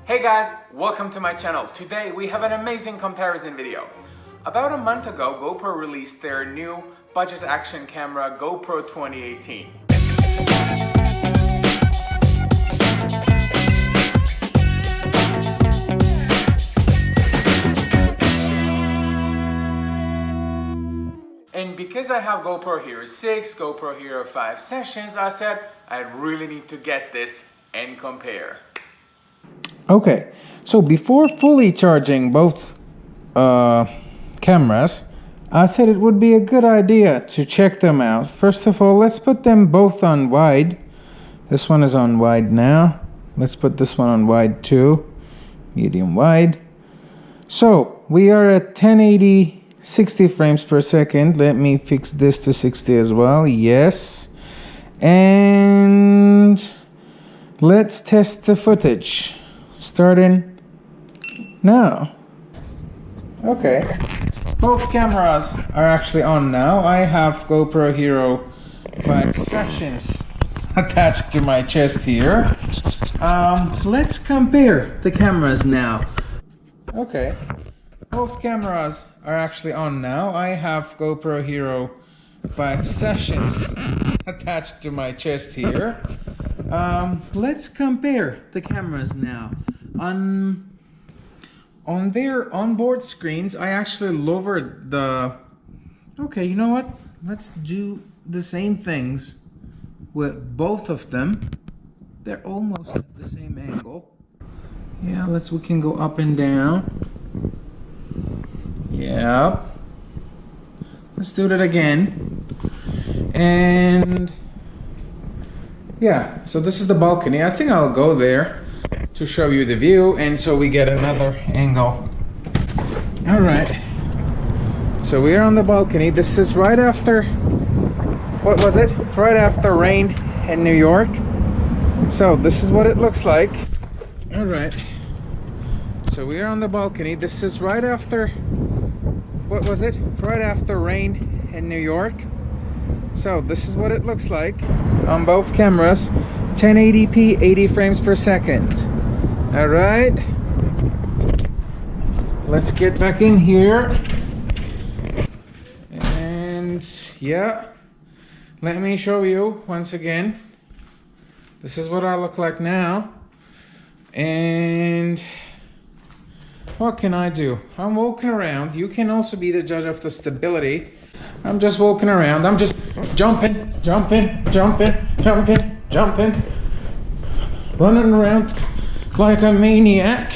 Hey guys, welcome to my channel. Today we have an amazing comparison video. About a month ago, GoPro released their new budget action camera, GoPro 2018. And because I have GoPro Hero 6, GoPro Hero 5 sessions, I said I really need to get this and compare. Okay, so before fully charging both cameras, I said it would be a good idea to check them out. First of all, let's put them both on wide. This one is on wide now. Let's put this one on wide too. Medium wide. So we are at 1080 60 frames per second. Let me fix this to 60 as well. Yes. And let's test the footage. Starting now. Okay, both cameras are actually on now. I have GoPro Hero 5 sessions attached to my chest here. Let's compare the cameras now. Okay, both cameras are actually on now. I have GoPro Hero 5 sessions attached to my chest here. Let's compare the cameras now. On their onboard screens, I actually lowered the... Okay, you know what? Let's do the same things with both of them. They're almost at the same angle. Yeah, we can go up and down. Yep. Let's do that again. And yeah, so this is the balcony. I think I'll go there to show you the view, and so we get another angle. All right, so we're on the balcony. This is right after, what was it? Right after rain in New York. So this is what it looks like. All right, so we're on the balcony. This is right after, what was it? Right after rain in New York. So this is what it looks like on both cameras. 1080p, 80 frames per second. All right, let's get back in here. And yeah, let me show you once again. This is what I look like now. And what can I do? I'm walking around. You can also be the judge of the stability. I'm just walking around. I'm just jumping, running around like a maniac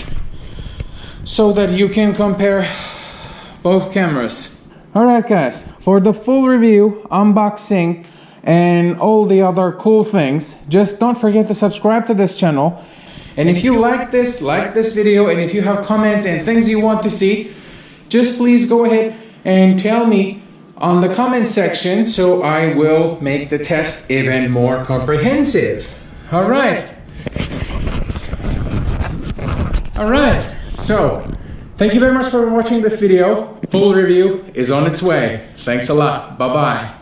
so that you can compare both cameras. Alright guys, for the full review, unboxing, and all the other cool things, just don't forget to subscribe to this channel. And if you like this video, and if you have comments and things you want to see, just please go ahead and tell me on the comment section, so I will make the test even more comprehensive. Alright, so thank you very much for watching this video. Full review is on its way. Thanks a lot. Bye bye.